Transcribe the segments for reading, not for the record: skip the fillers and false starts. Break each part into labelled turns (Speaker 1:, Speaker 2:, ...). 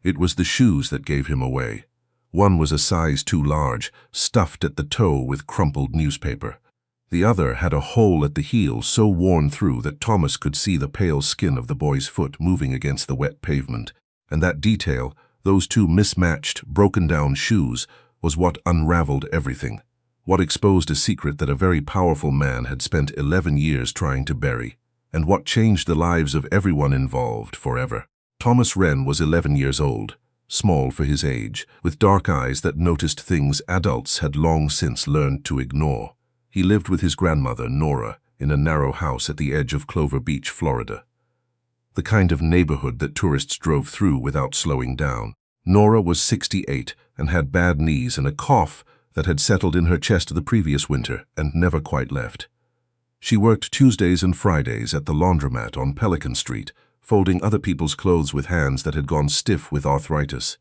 Speaker 1: It was the shoes that gave him away. One was a size too large, stuffed at the toe with crumpled newspaper. The other had a hole at the heel so worn through that Thomas could see the pale skin of the boy's foot moving against the wet pavement. And that detail, those two mismatched, broken-down shoes, was what unraveled everything. What exposed a secret that a very powerful man had spent 11 years trying to bury, and what changed the lives of everyone involved forever. Thomas Wren was 11 years old, small for his age, with dark eyes that noticed things adults had long since learned to ignore. He lived with his grandmother, Nora, in a narrow house at the edge of Clover Beach, Florida. The kind of neighborhood that tourists drove through without slowing down. Nora was 68 and had bad knees and a cough that had settled in her chest the previous winter and never quite left. She worked Tuesdays and Fridays at the laundromat on Pelican Street, folding other people's clothes with hands that had gone stiff with arthritis.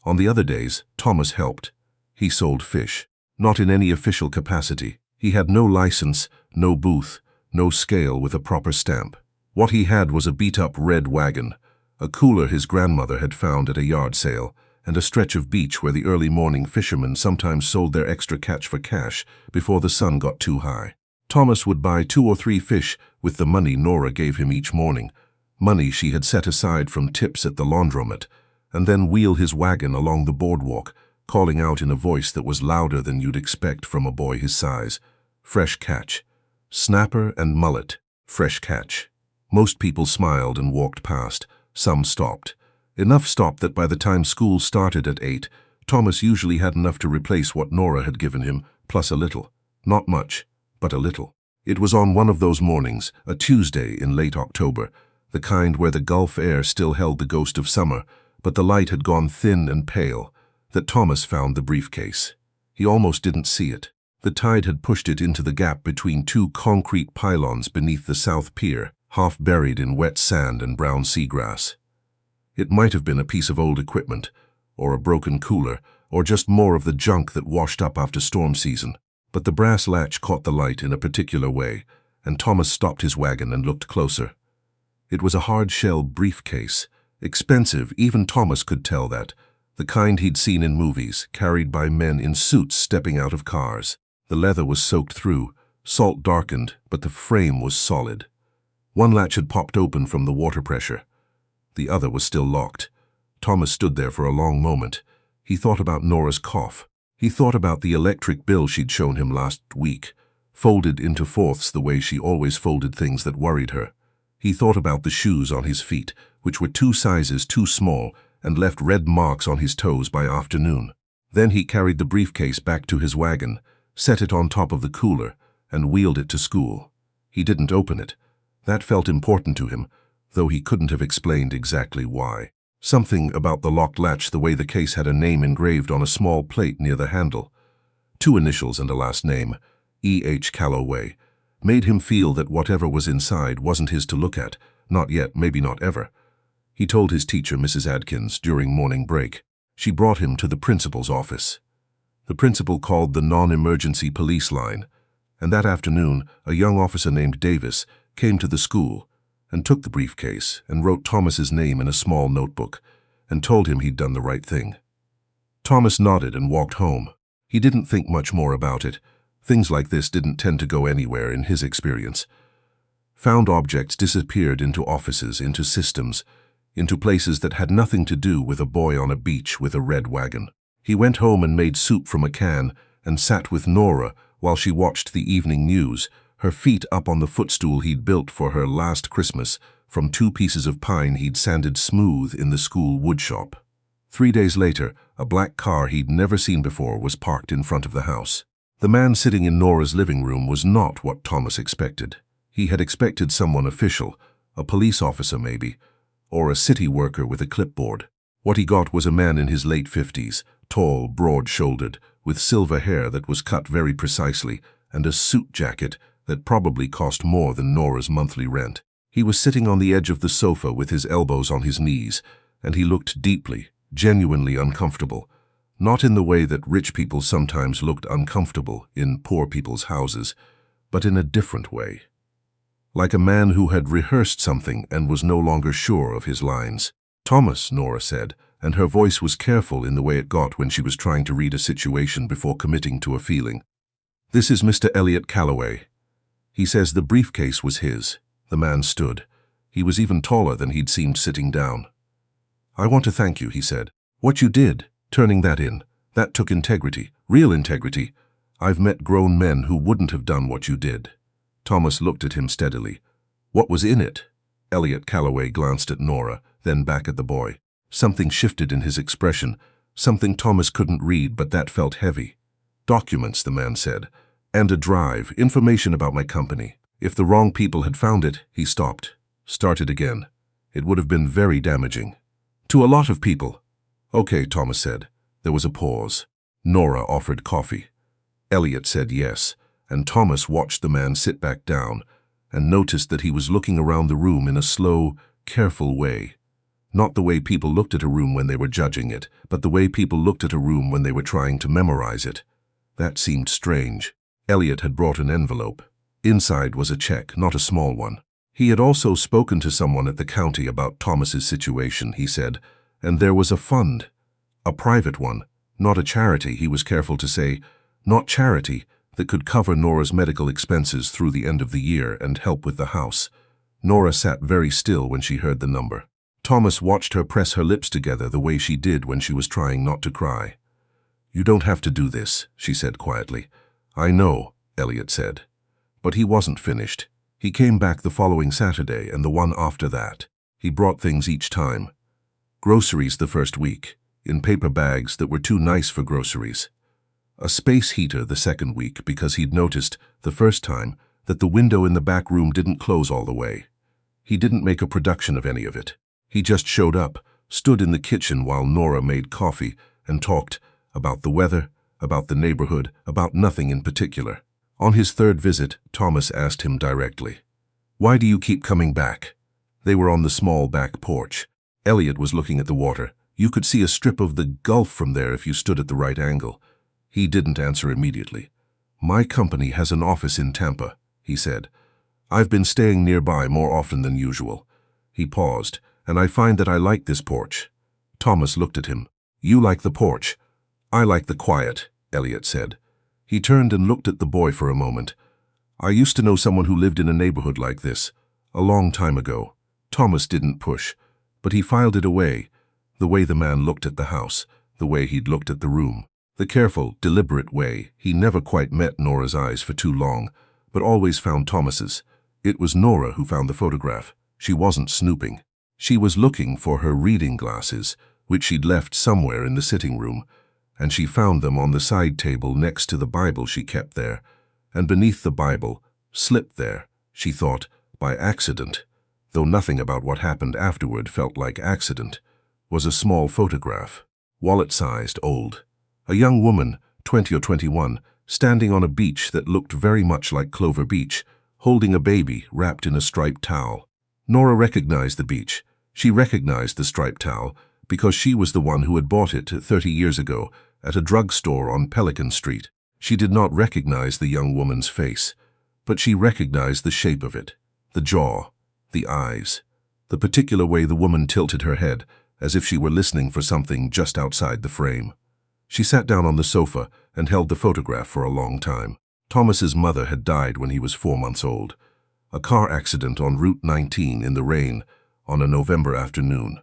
Speaker 1: On the other days, Thomas helped. He sold fish, not in any official capacity. He had no license, no booth, no scale with a proper stamp. What he had was a beat-up red wagon, a cooler his grandmother had found at a yard sale, and a stretch of beach where the early morning fishermen sometimes sold their extra catch for cash before the sun got too high. Thomas would buy 2 or 3 fish with the money Nora gave him each morning, money she had set aside from tips at the laundromat, and then wheel his wagon along the boardwalk, calling out in a voice that was louder than you'd expect from a boy his size, "Fresh catch. Snapper and mullet. Fresh catch." Most people smiled and walked past. Some stopped. Enough stopped that by the time school started at 8, Thomas usually had enough to replace what Nora had given him, plus a little. Not much, but a little. It was on one of those mornings, a Tuesday in late October, the kind where the Gulf air still held the ghost of summer, but the light had gone thin and pale, that Thomas found the briefcase. He almost didn't see it. The tide had pushed it into the gap between 2 concrete pylons beneath the South Pier, half buried in wet sand and brown seagrass. It might have been a piece of old equipment, or a broken cooler, or just more of the junk that washed up after storm season. But the brass latch caught the light in a particular way, and Thomas stopped his wagon and looked closer. It was a hard-shell briefcase, expensive, even Thomas could tell that, the kind he'd seen in movies, carried by men in suits stepping out of cars. The leather was soaked through, salt darkened, but the frame was solid. One latch had popped open from the water pressure. The other was still locked. Thomas stood there for a long moment. He thought about Nora's cough. He thought about the electric bill she'd shown him last week, folded into fourths the way she always folded things that worried her. He thought about the shoes on his feet, which were 2 sizes too small and left red marks on his toes by afternoon. Then he carried the briefcase back to his wagon, set it on top of the cooler, and wheeled it to school. He didn't open it. That felt important to him, though he couldn't have explained exactly why. Something about the locked latch, the way the case had a name engraved on a small plate near the handle, 2 initials and a last name, E.H. Calloway, made him feel that whatever was inside wasn't his to look at, not yet, maybe not ever. He told his teacher, Mrs. Adkins, during morning break. She brought him to the principal's office. The principal called the non-emergency police line, and that afternoon a young officer named Davis came to the school and took the briefcase and wrote Thomas's name in a small notebook and told him he'd done the right thing. Thomas nodded and walked home. He didn't think much more about it. Things like this didn't tend to go anywhere in his experience. Found objects disappeared into offices, into systems, into places that had nothing to do with a boy on a beach with a red wagon. He went home and made soup from a can and sat with Nora while she watched the evening news, her feet up on the footstool he'd built for her last Christmas from 2 pieces of pine he'd sanded smooth in the school woodshop. 3 days later, a black car he'd never seen before was parked in front of the house. The man sitting in Nora's living room was not what Thomas expected. He had expected someone official, a police officer maybe, or a city worker with a clipboard. What he got was a man in his late 50s, tall, broad-shouldered, with silver hair that was cut very precisely, and a suit jacket that probably cost more than Nora's monthly rent. He was sitting on the edge of the sofa with his elbows on his knees, and he looked deeply, genuinely uncomfortable, not in the way that rich people sometimes looked uncomfortable in poor people's houses, but in a different way. Like a man who had rehearsed something and was no longer sure of his lines. "Thomas," Nora said, and her voice was careful in the way it got when she was trying to read a situation before committing to a feeling. "This is Mr. Elliot Calloway. He says the briefcase was his." The man stood. He was even taller than he'd seemed sitting down. "I want to thank you," he said. "What you did, turning that in, that took integrity, real integrity. I've met grown men who wouldn't have done what you did." Thomas looked at him steadily. "What was in it?" Elliot Calloway glanced at Nora, then back at the boy. Something shifted in his expression, something Thomas couldn't read, but that felt heavy. "Documents," the man said, "and a drive, information about my company. If the wrong people had found it," he stopped, started again. "It would have been very damaging. To a lot of people." "Okay," Thomas said. There was a pause. Nora offered coffee. Elliot said yes, and Thomas watched the man sit back down and noticed that he was looking around the room in a slow, careful way. Not the way people looked at a room when they were judging it, but the way people looked at a room when they were trying to memorize it. That seemed strange. Elliot had brought an envelope. Inside was a check, not a small one. He had also spoken to someone at the county about Thomas's situation, he said, and there was a fund. A private one, not a charity, he was careful to say, not charity, that could cover Nora's medical expenses through the end of the year and help with the house. Nora sat very still when she heard the number. Thomas watched her press her lips together the way she did when she was trying not to cry. "You don't have to do this," she said quietly. "I know," Elliot said. But he wasn't finished. He came back the following Saturday and the one after that. He brought things each time. Groceries the first week, in paper bags that were too nice for groceries. A space heater the second week because he'd noticed, the first time, that the window in the back room didn't close all the way. He didn't make a production of any of it. He just showed up, stood in the kitchen while Nora made coffee, and talked about the weather, about the neighborhood, about nothing in particular. On his third visit, Thomas asked him directly, "Why do you keep coming back?" They were on the small back porch. Elliot was looking at the water. You could see a strip of the Gulf from there if you stood at the right angle. He didn't answer immediately. "My company has an office in Tampa," he said. "I've been staying nearby more often than usual." He paused, "and I find that I like this porch." Thomas looked at him. "You like the porch. I like the quiet," Elliot said. He turned and looked at the boy for a moment. "I used to know someone who lived in a neighborhood like this, a long time ago." Thomas didn't push, but he filed it away, the way the man looked at the house, the way he'd looked at the room. The careful, deliberate way. He never quite met Nora's eyes for too long, but always found Thomas's. It was Nora who found the photograph. She wasn't snooping. She was looking for her reading glasses, which she'd left somewhere in the sitting room, and she found them on the side table next to the Bible she kept there, and beneath the Bible, slipped there, she thought, by accident, though nothing about what happened afterward felt like accident, was a small photograph, wallet-sized, old. A young woman, 20 or 21, standing on a beach that looked very much like Clover Beach, holding a baby wrapped in a striped towel. Nora recognized the beach. She recognized the striped towel because she was the one who had bought it 30 years ago at a drugstore on Pelican Street. She did not recognize the young woman's face, but she recognized the shape of it, the jaw, the eyes, the particular way the woman tilted her head, as if she were listening for something just outside the frame. She sat down on the sofa and held the photograph for a long time. Thomas's mother had died when he was 4 months old. A car accident on Route 19 in the rain on a November afternoon.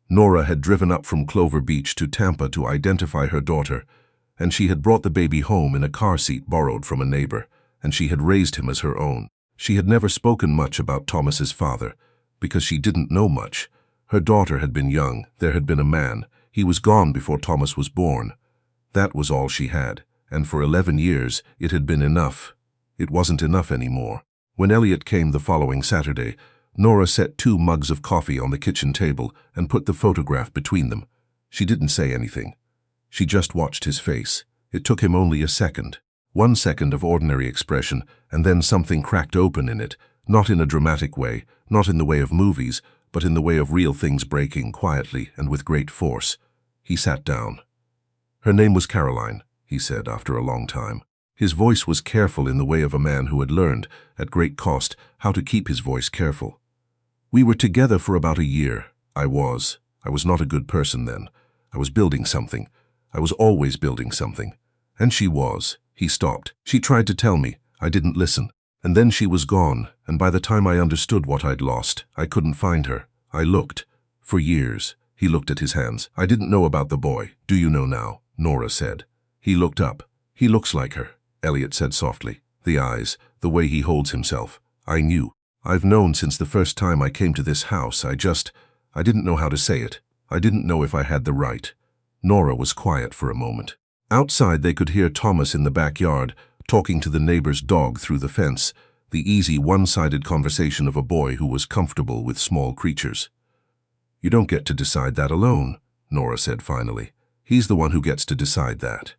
Speaker 1: Nora had driven up from Clover Beach to Tampa to identify her daughter, and she had brought the baby home in a car seat borrowed from a neighbor, and she had raised him as her own. She had never spoken much about Thomas's father, because she didn't know much. Her daughter had been young, there had been a man. He was gone before Thomas was born. That was all she had, and for 11 years it had been enough. It wasn't enough anymore. When Elliot came the following Saturday, Nora set 2 mugs of coffee on the kitchen table and put the photograph between them. She didn't say anything. She just watched his face. It took him only a second. 1 second of ordinary expression, and then something cracked open in it, not in a dramatic way, not in the way of movies, but in the way of real things breaking quietly and with great force. He sat down. "Her name was Caroline," he said after a long time. His voice was careful in the way of a man who had learned, at great cost, how to keep his voice careful. "We were together for about a year. I was not a good person then. I was building something. I was always building something. And she was. He stopped. She tried to tell me. I didn't listen. And then she was gone, and by the time I understood what I'd lost, I couldn't find her. I looked. For years. He looked at his hands. I didn't know about the boy. Do you know now? Nora said. He looked up. He looks like her, Elliot said softly. The eyes, the way he holds himself. I knew. I've known since the first time I came to this house. I didn't know how to say it. I didn't know if I had the right. Nora was quiet for a moment. Outside they could hear Thomas in the backyard, talking to the neighbor's dog through the fence, the easy one-sided conversation of a boy who was comfortable with small creatures. You don't get to decide that alone, Nora said finally. He's the one who gets to decide that.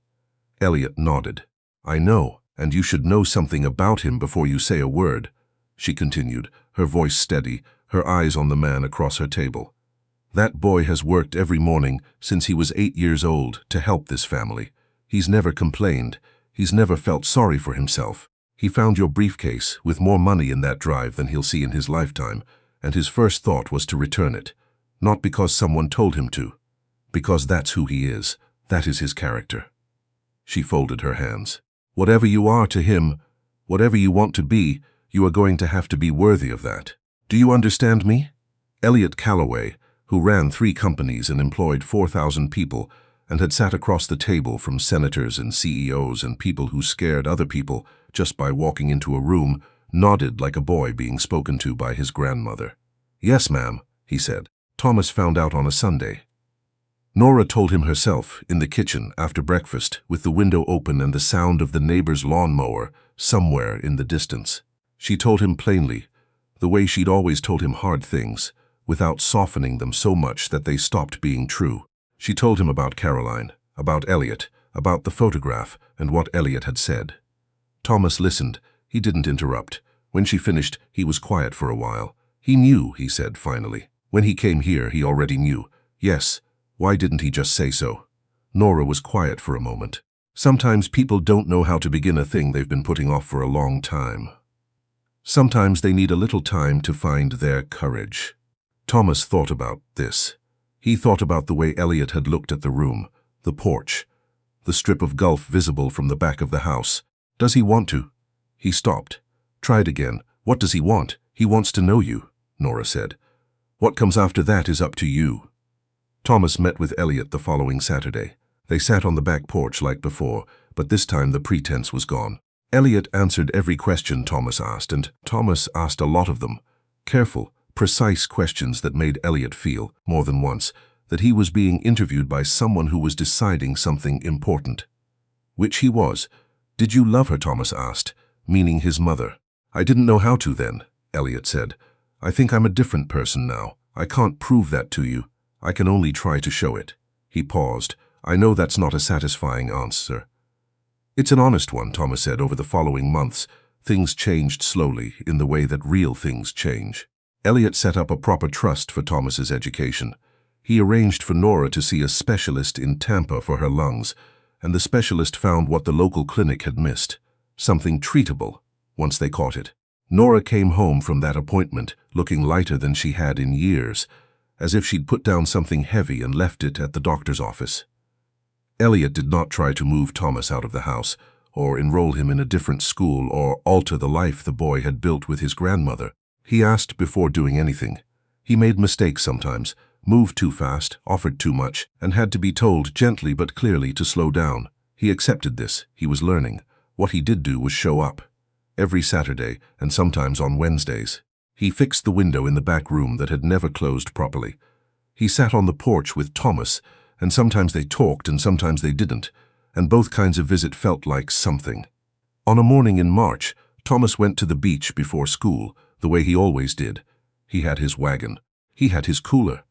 Speaker 1: Elliot nodded. I know, and you should know something about him before you say a word, she continued, her voice steady, her eyes on the man across her table. That boy has worked every morning since he was 8 years old to help this family. He's never complained. He's never felt sorry for himself. He found your briefcase with more money in that drive than he'll see in his lifetime, and his first thought was to return it. Not because someone told him to. Because that's who he is. That is his character. She folded her hands. Whatever you are to him, whatever you want to be, you are going to have to be worthy of that. Do you understand me? Elliot Calloway, who ran 3 companies and employed 4,000 people, and had sat across the table from senators and CEOs and people who scared other people just by walking into a room, nodded like a boy being spoken to by his grandmother. Yes, ma'am, he said. Thomas found out on a Sunday. Nora told him herself, in the kitchen after breakfast, with the window open and the sound of the neighbor's lawnmower somewhere in the distance. She told him plainly, the way she'd always told him hard things, without softening them so much that they stopped being true. She told him about Caroline, about Elliot, about the photograph, and what Elliot had said. Thomas listened. He didn't interrupt. When she finished, he was quiet for a while. He knew, he said finally. When he came here, he already knew. Yes, why didn't he just say so? Nora was quiet for a moment. Sometimes people don't know how to begin a thing they've been putting off for a long time. Sometimes they need a little time to find their courage. Thomas thought about this. He thought about the way Elliot had looked at the room, the porch, the strip of gulf visible from the back of the house. Does he want to? He stopped. Tried again. What does he want? He wants to know you, Nora said. What comes after that is up to you. Thomas met with Elliot the following Saturday. They sat on the back porch like before, but this time the pretense was gone. Elliot answered every question Thomas asked, and Thomas asked a lot of them. Careful, precise questions that made Elliot feel, more than once, that he was being interviewed by someone who was deciding something important. Which he was. Did you love her, Thomas asked, meaning his mother. I didn't know how to then, Elliot said. I think I'm a different person now. I can't prove that to you. I can only try to show it. He paused. I know that's not a satisfying answer. It's an honest one, Thomas said. Over the following months, things changed slowly in the way that real things change. Elliot set up a proper trust for Thomas's education. He arranged for Nora to see a specialist in Tampa for her lungs, and the specialist found what the local clinic had missed, something treatable, once they caught it. Nora came home from that appointment looking lighter than she had in years, as if she'd put down something heavy and left it at the doctor's office. Elliot did not try to move Thomas out of the house, or enroll him in a different school, or alter the life the boy had built with his grandmother. He asked before doing anything. He made mistakes sometimes, moved too fast, offered too much, and had to be told gently but clearly to slow down. He accepted this. He was learning. What he did do was show up. Every Saturday, and sometimes on Wednesdays. He fixed the window in the back room that had never closed properly. He sat on the porch with Thomas, and sometimes they talked and sometimes they didn't, and both kinds of visit felt like something. On a morning in March, Thomas went to the beach before school, the way he always did. He had his wagon. He had his cooler.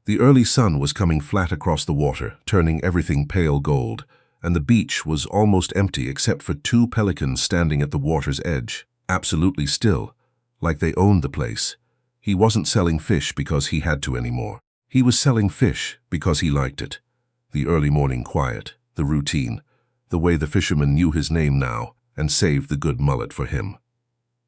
Speaker 1: The early sun was coming flat across the water, turning everything pale gold, and the beach was almost empty except for 2 pelicans standing at the water's edge, absolutely still, like they owned the place. He wasn't selling fish because he had to anymore. He was selling fish because he liked it. The early morning quiet, the routine, the way the fisherman knew his name now and saved the good mullet for him.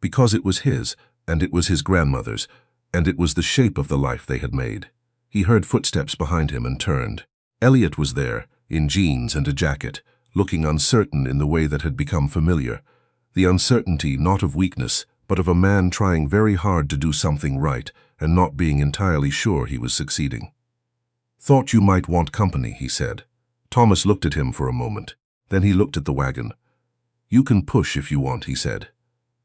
Speaker 1: Because it was his, and it was his grandmother's, and it was the shape of the life they had made. He heard footsteps behind him and turned. Elliot was there, in jeans and a jacket, looking uncertain in the way that had become familiar. The uncertainty not of weakness, but of a man trying very hard to do something right and not being entirely sure he was succeeding. "Thought you might want company," he said. Thomas looked at him for a moment. Then he looked at the wagon. "You can push if you want," he said.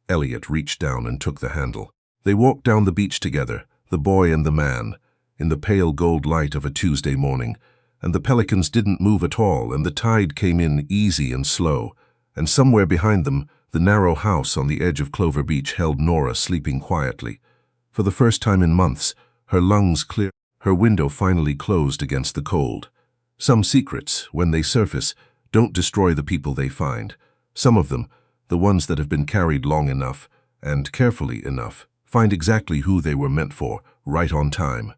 Speaker 1: Elliot reached down and took the handle. They walked down the beach together, the boy and the man, in the pale gold light of a Tuesday morning, and the pelicans didn't move at all, and the tide came in easy and slow, and somewhere behind them, the narrow house on the edge of Clover Beach held Nora sleeping quietly. For the first time in months, her lungs clear, her window finally closed against the cold. Some secrets, when they surface, don't destroy the people they find. Some of them, the ones that have been carried long enough, and carefully enough, find exactly who they were meant for, right on time.